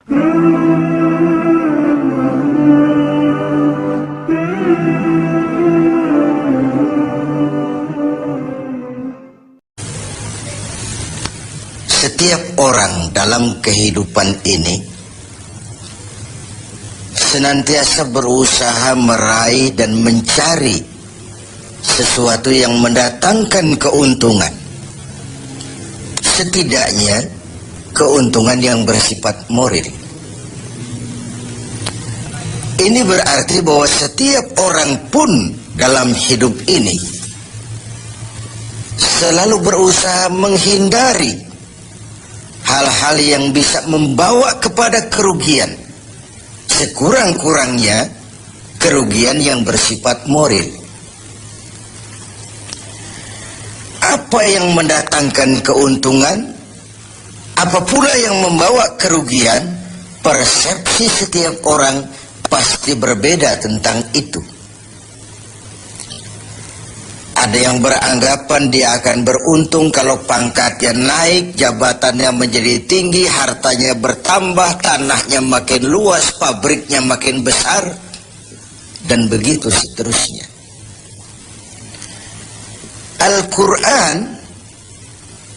Setiap orang dalam kehidupan ini senantiasa berusaha meraih dan mencari sesuatu yang mendatangkan keuntungan. Setidaknya keuntungan yang bersifat moral. Ini berarti bahwa setiap orang pun dalam hidup ini selalu berusaha menghindari hal-hal yang bisa membawa kepada kerugian, sekurang-kurangnya kerugian yang bersifat moral. Apa yang mendatangkan keuntungan, apa pula yang membawa kerugian, persepsi setiap orang pasti berbeda tentang itu. Ada yang beranggapan dia akan beruntung kalau pangkatnya naik, jabatannya menjadi tinggi, hartanya bertambah, tanahnya makin luas, pabriknya makin besar, dan begitu seterusnya. Al-Quran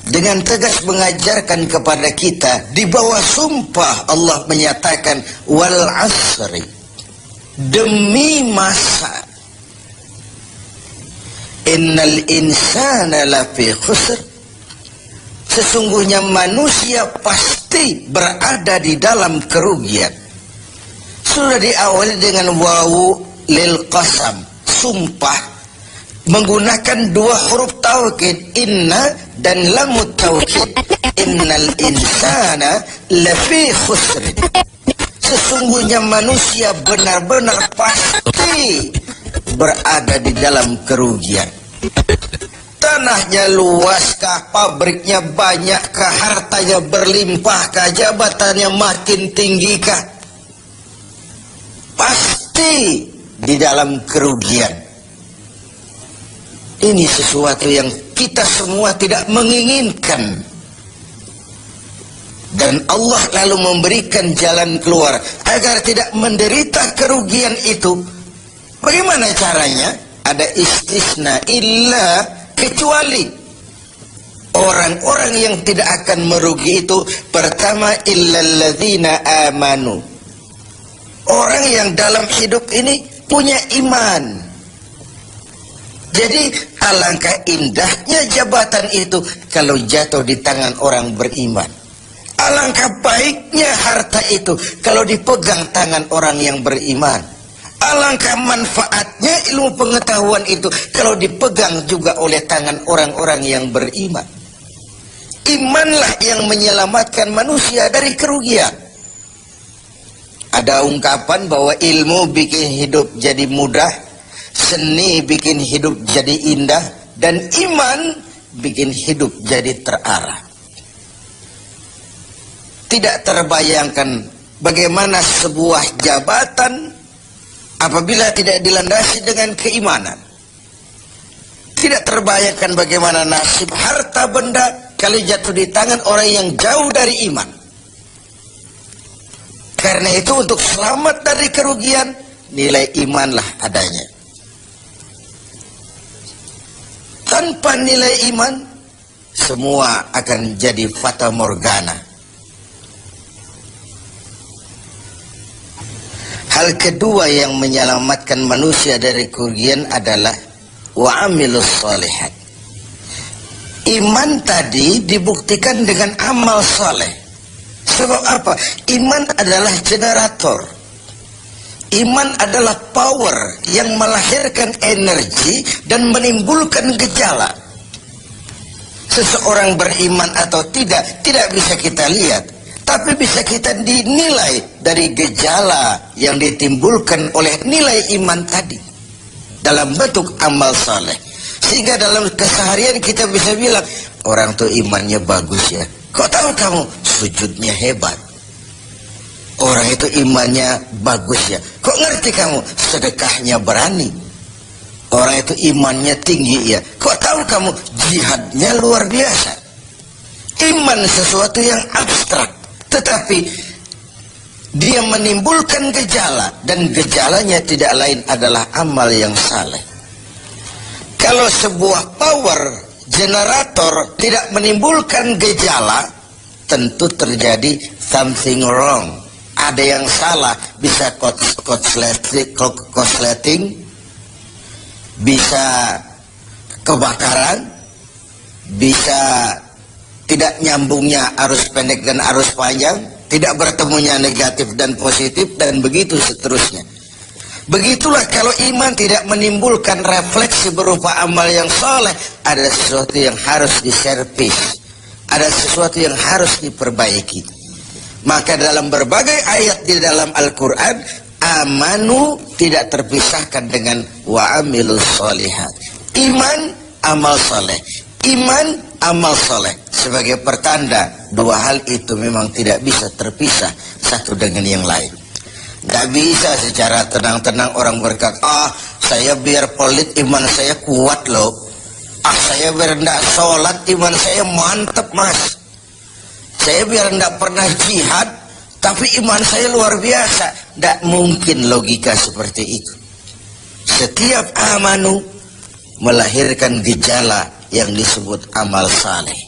dengan tegas mengajarkan kepada kita, di bawah sumpah Allah menyatakan wal asri, demi masa, innal insana lafi khusr, sesungguhnya manusia pasti berada di dalam kerugian. Sudah diawali dengan wawu lil qasam, sumpah, menggunakan dua huruf taukid, inna dan lamut taukid. Innal insana lafi khusr, sesungguhnya manusia benar-benar pasti berada di dalam kerugian. Tanahnya luaskah, pabriknya banyakkah, hartanya berlimpahkah, jabatannya makin tinggikah, pasti di dalam kerugian. Ini sesuatu yang kita semua tidak menginginkan, dan Allah lalu memberikan jalan keluar agar tidak menderita kerugian itu. Bagaimana caranya? Ada istisna, illa, kecuali orang-orang yang tidak akan merugi itu. Pertama, illalladzina amanu, orang yang dalam hidup ini punya iman. Jadi alangkah indahnya jabatan itu kalau jatuh di tangan orang beriman. Alangkah baiknya harta itu kalau dipegang tangan orang yang beriman. Alangkah manfaatnya ilmu pengetahuan itu kalau dipegang juga oleh tangan orang-orang yang beriman. Imanlah yang menyelamatkan manusia dari kerugian. Ada ungkapan bahwa ilmu bikin hidup jadi mudah, seni bikin hidup jadi indah, dan iman bikin hidup jadi terarah. Tidak terbayangkan bagaimana sebuah jabatan apabila tidak dilandasi dengan keimanan. Tidak terbayangkan bagaimana nasib harta benda kalau jatuh di tangan orang yang jauh dari iman. Karena itu untuk selamat dari kerugian, nilai imanlah adanya. Tanpa nilai iman, semua akan jadi fata morgana. Hal kedua yang menyelamatkan manusia dari kerugian adalah wa'amilus shalihat. Iman tadi dibuktikan dengan amal saleh. Sebab apa? Iman adalah generator. Iman adalah power yang melahirkan energi dan menimbulkan gejala. Seseorang beriman atau tidak bisa kita lihat, tapi bisa kita dinilai dari gejala yang ditimbulkan oleh nilai iman tadi dalam bentuk amal saleh. Sehingga dalam keseharian kita bisa bilang, orang tuh imannya bagus ya. Kok tahu kamu? Sujudnya hebat. Orang itu imannya bagus ya. Kok ngerti kamu? Sedekahnya berani. Orang itu imannya tinggi ya. Kok tahu kamu? Jihadnya luar biasa. Iman sesuatu yang abstrak, tetapi dia menimbulkan gejala, dan gejalanya tidak lain adalah amal yang saleh. Kalau sebuah power generator tidak menimbulkan gejala, tentu terjadi something wrong. Ada yang salah, bisa korsleting, bisa kebakaran, bisa tidak nyambungnya arus pendek dan arus panjang, tidak bertemunya negatif dan positif, dan begitu seterusnya. Begitulah kalau iman tidak menimbulkan refleksi berupa amal yang soleh, ada sesuatu yang harus diservis, ada sesuatu yang harus diperbaiki. Maka dalam berbagai ayat di dalam Al-Quran, amanu tidak terpisahkan dengan wa amilus solihat. Iman, amal soleh. Iman, amal soleh. Sebagai pertanda, dua hal itu memang tidak bisa terpisah satu dengan yang lain. Tidak bisa secara tenang-tenang orang berkata, saya biar pelit iman saya kuat loh. Saya biar tidak sholat iman saya mantep mas. Saya biar tidak pernah jihad tapi iman saya luar biasa. Tidak mungkin logika seperti itu. Setiap amanu melahirkan gejala yang disebut amal saleh.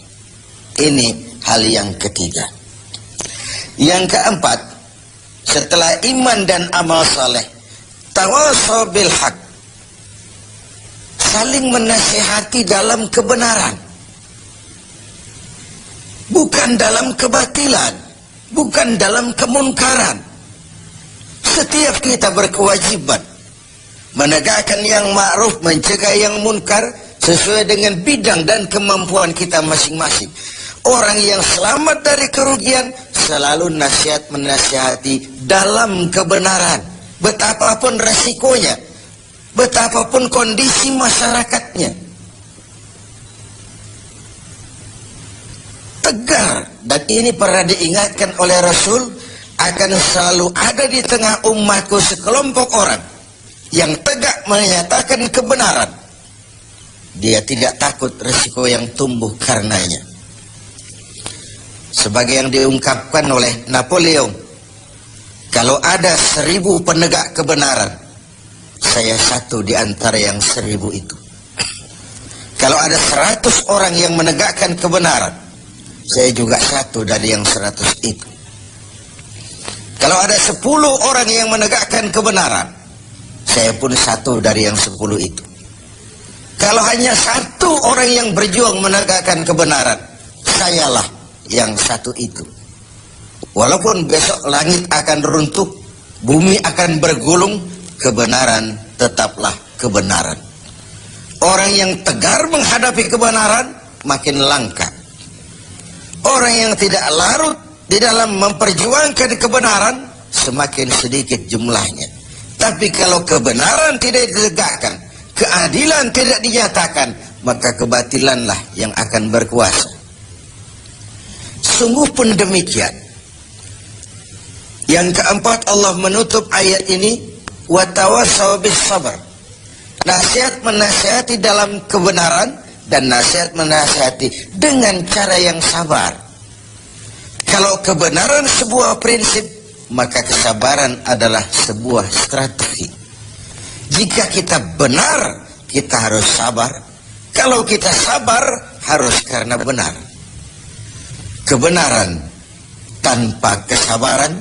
Ini hal yang ketiga. Yang keempat, setelah iman dan amal saleh, tawasaw bil haq, saling menasihati dalam kebenaran, bukan dalam kebatilan, bukan dalam kemunkaran. Setiap kita berkewajiban menegakkan yang ma'ruf, mencegah yang munkar sesuai dengan bidang dan kemampuan kita masing-masing. Orang yang selamat dari kerugian selalu nasihat menasihati dalam kebenaran, betapapun resikonya, betapapun kondisi masyarakatnya. Tegar, dan ini pernah diingatkan oleh Rasul, akan selalu ada di tengah umatku sekelompok orang yang tegak menyatakan kebenaran. Dia tidak takut resiko yang tumbuh karenanya. Sebagai yang diungkapkan oleh Napoleon, kalau ada 1000 penegak kebenaran, saya satu di antara yang 1000 itu. Kalau ada 100 orang yang menegakkan kebenaran, saya juga satu dari yang 100 itu. Kalau ada 10 orang yang menegakkan kebenaran, saya pun satu dari yang 10 itu. Kalau hanya 1 orang yang berjuang menegakkan kebenaran, sayalah yang satu itu. Walaupun besok langit akan runtuh, bumi akan bergulung, kebenaran tetaplah kebenaran. Orang yang tegar menghadapi kebenaran makin langka. Orang yang tidak larut di dalam memperjuangkan kebenaran semakin sedikit jumlahnya. Tapi kalau kebenaran tidak ditegakkan, keadilan tidak dinyatakan, maka kebatilanlah yang akan berkuasa. Sungguh pun demikian. Yang keempat, Allah menutup ayat ini, wa tawassaw bis sabr. Nasihat menasihati dalam kebenaran, dan nasihat menasihati dengan cara yang sabar. Kalau kebenaran sebuah prinsip, maka kesabaran adalah sebuah strategi. Jika kita benar, kita harus sabar. Kalau kita sabar, harus karena benar. Kebenaran tanpa kesabaran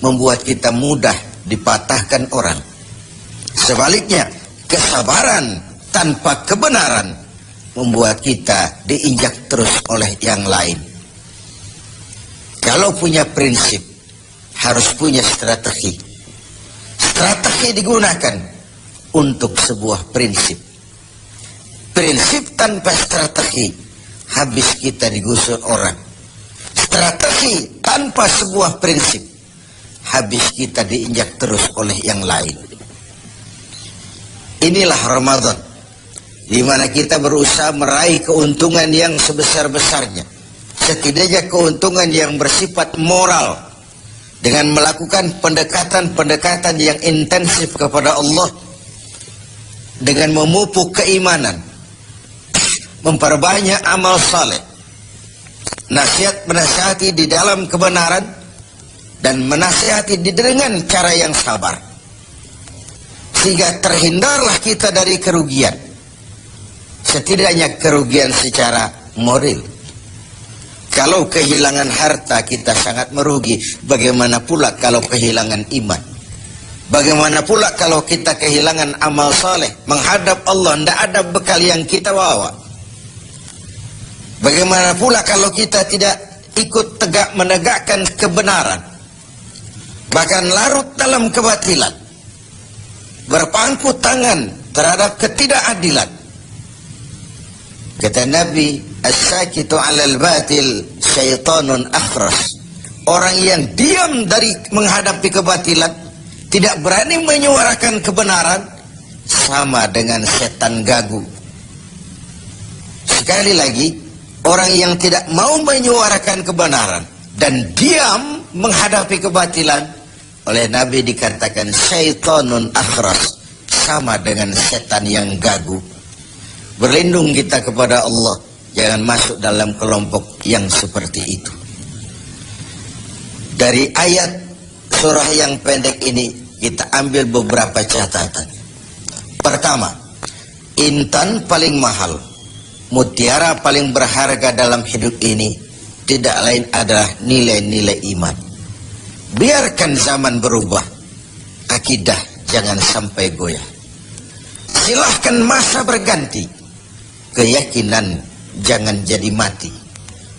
membuat kita mudah dipatahkan orang. Sebaliknya, kesabaran tanpa kebenaran membuat kita diinjak terus oleh yang lain. Kalau punya prinsip, harus punya strategi. Strategi digunakan untuk sebuah prinsip. Prinsip tanpa strategi, habis kita digusur orang. Strategi tanpa sebuah prinsip, habis kita diinjak terus oleh yang lain. Inilah Ramadan, di mana kita berusaha meraih keuntungan yang sebesar-besarnya. Setidaknya keuntungan yang bersifat moral, dengan melakukan pendekatan-pendekatan yang intensif kepada Allah, dengan memupuk keimanan, memperbanyak amal saleh, nasihat menasihati di dalam kebenaran, dan menasihati dengan cara yang sabar, sehingga terhindarlah kita dari kerugian, setidaknya kerugian secara moral. Kalau kehilangan harta kita sangat merugi, bagaimana pula kalau kehilangan iman? Bagaimana pula kalau kita kehilangan amal soleh, menghadap Allah tidak ada bekal yang kita bawa? Bagaimana pula kalau kita tidak ikut tegak menegakkan kebenaran, bahkan larut dalam kebatilan, berpangku tangan terhadap ketidakadilan? Kata Nabi, as-sakitu 'alal batil syaitanun akhras. Orang yang diam dari menghadapi kebatilan, tidak berani menyuarakan kebenaran, sama dengan setan gagu. Sekali lagi, orang yang tidak mau menyuarakan kebenaran dan diam menghadapi kebatilan, oleh Nabi dikatakan syaitanun akhras, sama dengan setan yang gagu. Berlindung kita kepada Allah, jangan masuk dalam kelompok yang seperti itu. Dari ayat surah yang pendek ini kita ambil beberapa catatan. Pertama, intan paling mahal, mutiara paling berharga dalam hidup ini tidak lain adalah nilai-nilai iman. Biarkan zaman berubah, akidah jangan sampai goyah. Silahkan masa berganti, keyakinan jangan jadi mati.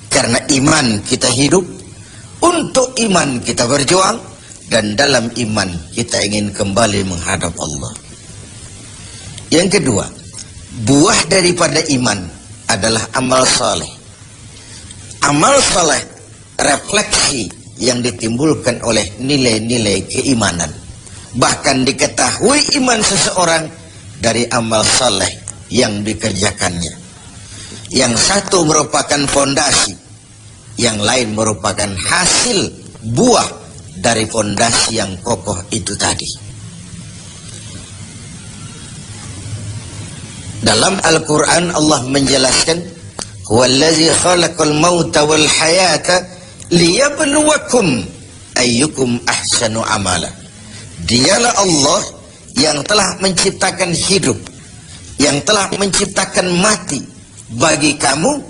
Karena iman kita hidup, untuk iman kita berjuang, dan dalam iman kita ingin kembali menghadap Allah. Yang kedua, buah daripada iman adalah amal saleh. Amal saleh refleksi yang ditimbulkan oleh nilai-nilai keimanan. Bahkan diketahui iman seseorang dari amal saleh yang dikerjakannya. Yang satu merupakan fondasi, yang lain merupakan hasil buah dari fondasi yang kokoh itu tadi. Dalam Al-Quran Allah menjelaskan, "Huwallazi khalaqal mauta wal hayata liyabluwakum ayyukum ahsanu amala." Dialah Allah yang telah menciptakan hidup, yang telah menciptakan mati bagi kamu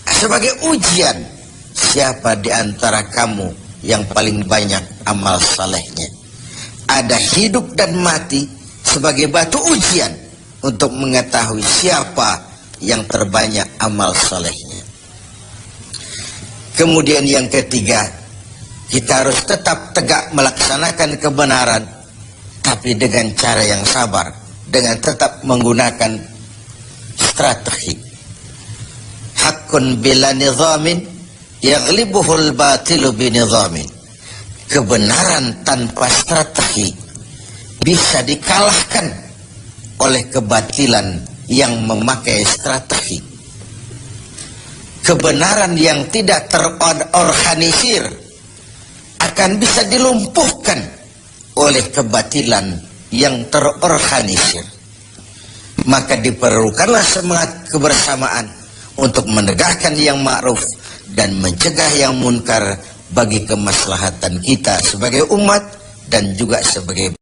sebagai ujian, siapa di antara kamu yang paling banyak amal salehnya. Ada hidup dan mati sebagai batu ujian untuk mengetahui siapa yang terbanyak amal salehnya. Kemudian yang ketiga, kita harus tetap tegak melaksanakan kebenaran, tapi dengan cara yang sabar, dengan tetap menggunakan strategi. Hakun bila nizamin yaghlibuhul batilu binizamin. Kebenaran tanpa strategi bisa dikalahkan oleh kebatilan yang memakai strategi. Kebenaran yang tidak terorganisir akan bisa dilumpuhkan oleh kebatilan yang terorganisir. Maka diperlukanlah semangat kebersamaan untuk menegakkan yang ma'ruf dan mencegah yang munkar bagi kemaslahatan kita sebagai umat dan juga sebagai